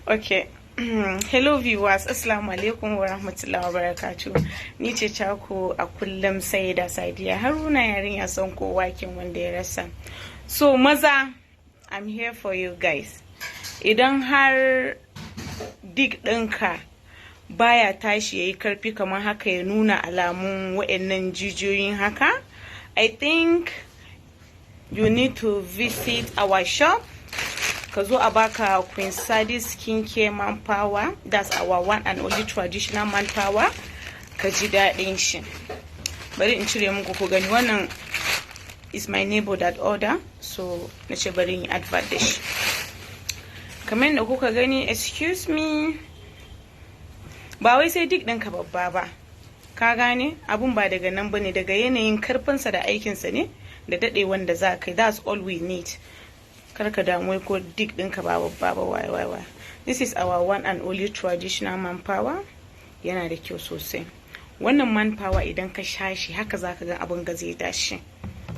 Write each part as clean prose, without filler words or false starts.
Okay. Hello viewers, Assalamu alaikum wa rahmatullahi wa barakatuh. Ni ce taku a kullum Saida Sadiya Haruna yarinya son kowa kin wanda ya rasa. So maza, I'm here for you guys. Idan har dig ɗinka baya tashi yayi karfi kamar haka ya nuna alamun waɗannan jijiyoyin haka, I think you need to visit our shop. Ka zo a baka Queen Sadi skincare manpower, that's our one and only traditional manpower. Ka ji daɗin shi. Bari in cire muku ku gani, wannan is my neighbor that order, so na ce bari in advert da shi. Kamar yadda kuka gani, excuse me, ba wai sai duk ɗinka babba ba, ka gane abun ba daga nan bane, daga yanayin karfinsa da aikinsa ne da daɗewan da za ka yi. That's all we need. Karka damu ko dig ɗinka ba babba ba, why. This is our one and only traditional manpower. Yana da kyau sosai. Wannan manpower idan ka sha shi haka zaka ga abun ka zai tashi.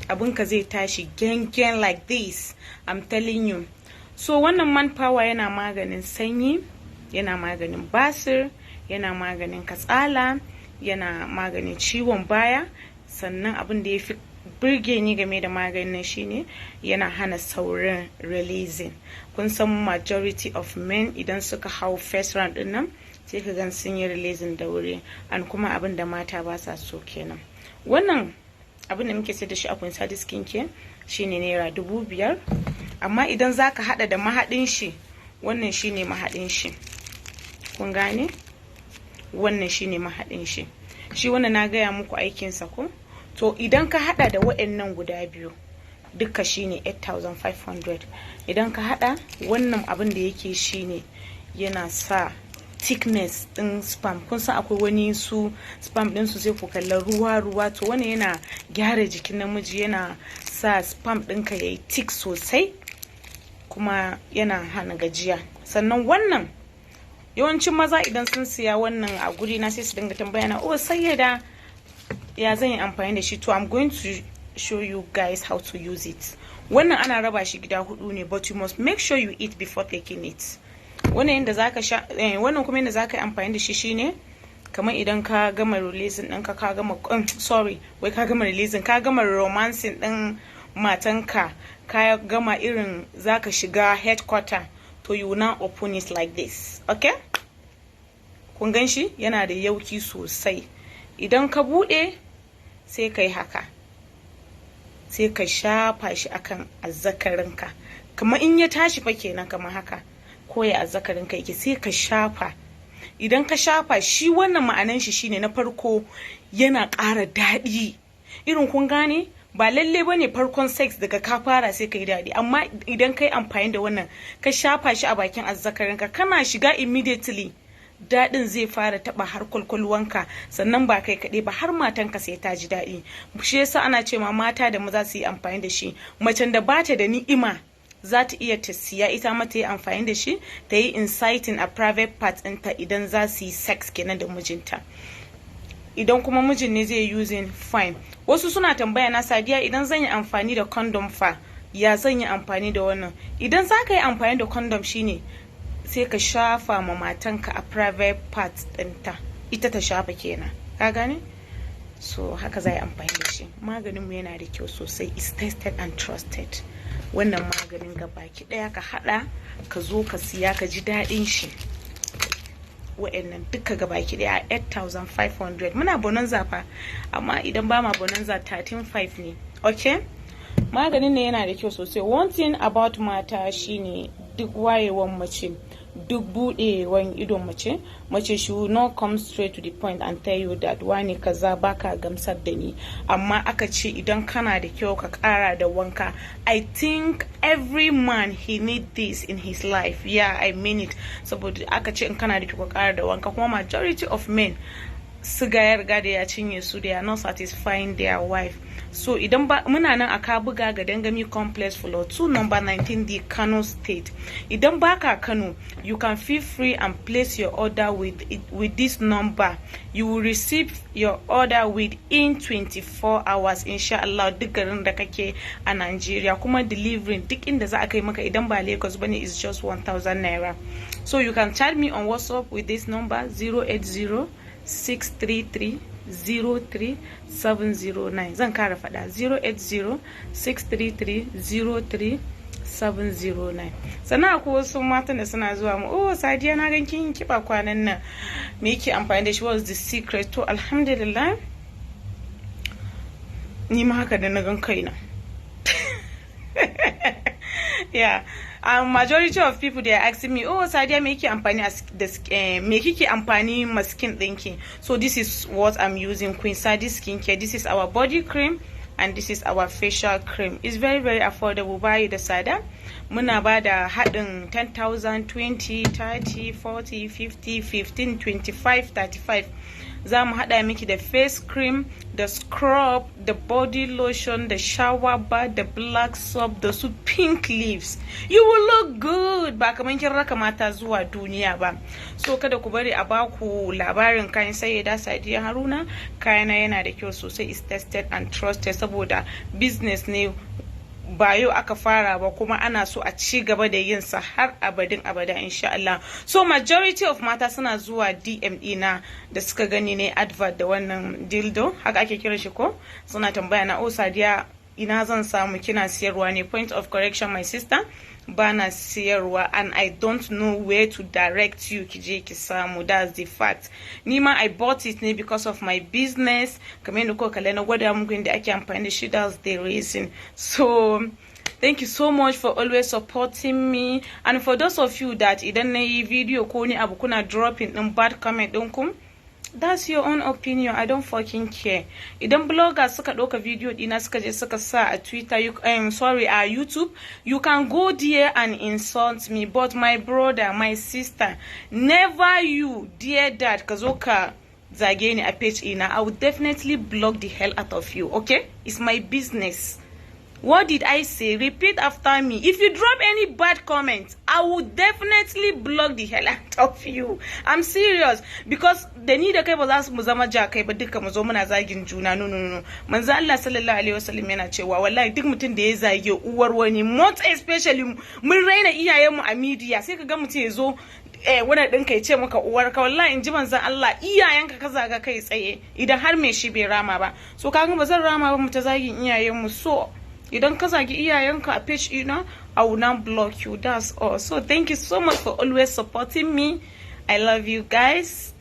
Abun ka zai tashi gengen like this. I'm telling you. So wannan manpower yana maganin sanyi, yana maganin basir, yana maganin katsala, yana maganin ciwon baya, sannan abin da yafi burge ni game da maganin shine yana hana saurin releasing. Kun san majority of men idan suka hau first round din nan sai ka gan sun yi releasing da wuri, and kuma abin da mata ba sa so kenan. Wannan abin da muke sai da shi a Queen Sadi skincare shine naira 5,000, amma idan zaka hada da mahadin shi, wannan shine mahadin shi. Kun gane? Wannan shine mahadin shi. Shi wannan na gaya muku aikin sa ko? To idan ka hada da waɗannan guda biyu duka shine 8,500. Idan ka hada wannan abin da yake shine yana sa thickness din sperm. Kun san akwai wani su sperm din su sai ku kalla ruwa, to wannan yana gyara jikin namiji, yana sa sperm ɗinka yayi thick sosai, kuma yana hana gajiya. Sannan wannan yawancin maza idan sun siya wannan a guri na sai su dinga tambaya na, oh sayyada ya zan yi amfani da shi. To I'm going to show you guys how to use it. Wannan ana raba shi gida 4 ne, but you must make sure you eat before taking it. Wannan yanda zaka sha, wannan kuma yanda zaka yi amfani da shi shine kamar idan ka gama releasing ɗinka, ka gama ka gama releasing, ka gama romancing ɗin matanka, ka gama irin zaka shiga headquarter, to you now open it like this, okay? Kun gan shi yana da yauki sosai. Idan ka bude sai kai haka, sai ka shafa shi akan azzakarinka, kamar in ya tashi fa kenan, kamar haka ko ya azzakarinka yake sai ka shafa. Idan ka shafa shi, wannan ma'anan shi shine na farko yana ƙara daɗi. Irin kun gane, ba lalle bane farkon sex daga ka fara sai kai daɗi, amma idan kai amfani da wannan ka shafa shi a bakin azzakarinka, kana shiga immediately daɗin zai fara taɓa har kwalkwalwanka, sannan ba kai kaɗai ba har matanka sai ta ji daɗi. Shi yasa ana ce ma mata da maza su yi amfani da shi. Macen da bata da ni'ima za ta iya ta siya ita ma ta yi amfani da shi, ta yi inciting a private part ɗinta idan za su yi sex kenan da mijinta. Idan kuma mijin ne zai using fine. Wasu suna tambaya na, Sadiya idan zan yi amfani da condom fa ya zan yi amfani da wannan? Idan za ka yi amfani da condom shine sai ka shafa ma matanka a private part ɗinta, ita ta shafa kenan, ka gane? So haka za yi amfani da shi. Maganinmu yana da kyau sosai, is tested and trusted. Wannan maganin gabaki ɗaya ka haɗa ka zo ka siya ka ji daɗin shi. Wa'annan duka gabaki ɗaya 8,500. Muna bonanza fa, amma idan ba ma bonanza 13,500 ne, okay? Maganin ne yana da kyau sosai. One thing about mata shine duk wayewan mace, duk budewan idon mace should not come straight to the point and tell you that wani kaza baka gamsar da ni, amma aka ce idan kana da kyau ka kara da wanka. I think every man he need this in his life. Yeah, I mean it. Saboda aka ce in kana da kyau ka kara da wanka, kuma majority of men siga ya riga da ya cinye su, they are not satisfying their wife. So idan ba muna nan a Kabuga ga Dangami Complex floor 2 number 19D Kano State. Idan baka Kano, you can feel free and place your order with this number. You will receive your order within 24 hours inshallah duk garin da kake a Nigeria. Kuma delivering duk inda za a kai maka idan ba Lagos bane is just 1000 naira. So you can chat me on WhatsApp with this number 080 633 03709. Zan kara fada 080 633 03709. Sannan akwai wasu matan da suna zuwa mu, oh Sadiya na gan kin kiba kwanan nan, me yake amfani da shi, was the secret? To alhamdulillah ni ma haka da na gan kaina. Yeah. Majority of people, they are asking me, oh Sadiya, me kike amfani ma skin dinki? So this is what I'm using, Queen Sadi skincare. This is our body cream and this is our facial cream. It's very affordable. Buy the sada. Muna ba da haɗin 10,000, 20, 30, 40, 50, 15, 25, 35. Za mu haɗa miki da face cream, the scrub, the body lotion, the shower bar, the black soap, da su pink leaves. You will look good, ba kaman kin raka mata zuwa duniya ba. So kada ku bari a baku labarin kayan Sayyida Sadiya Haruna. Kayana yana da kyau sosai, is tested and trusted saboda business ne ba yau aka fara ba, kuma ana so a ci gaba da yin sa har abadin abada insha Allah. So majority of mata suna zuwa DM ina da suka gani ne advert da wannan dildo, haka ake kiran shi ko, suna tambaya na, oh Sadiya ina zan samu, kina siyarwa ne? Point of correction my sister, bana siyarwa, and I don't know where to direct you kije ki samu. That's the fact. Nima I bought it ne because of my business. Kamar yadda kuka kalla na gwada muku inda ake amfani da shi, that's the reason. So thank you so much for always supporting me, and for those of you that idan na yi video ko ni abu kuna dropping din bad comment ɗinku, that's your own opinion. I don't fucking care. Idan bloggers suka ɗauka video dina suka je suka sa a Twitter, a YouTube, you can go there and insult me. But my brother, my sister, never you, dear dad, ka zo ka zage ni a page ina. I will definitely block the hell out of you, okay? It's my business. What did I say? Repeat after me. If you drop any bad comments, I will definitely block the hell out of you. I'm serious. Because da ni da kai ba za mu zama jakai ba, duka mu zo muna zagin juna. No. Manzo Allah sallallahu alaihi wasallam yana cewa wallahi duk mutum da ya zage uwar wani, most especially mun raina iyayenmu a media, sai kaga mutum ya zo wani ɗinka ya ce maka uwarka. Wallahi in ji manzon Allah, iyayenka ka zaga kai tsaye idan har me shi bai rama ba. So kaga ba zan rama ba mu ta zagin iyayenmu. So idan ka zagi iyayenka a page ina, I will now block you. That's all. So thank you so much for always supporting me. I love you guys.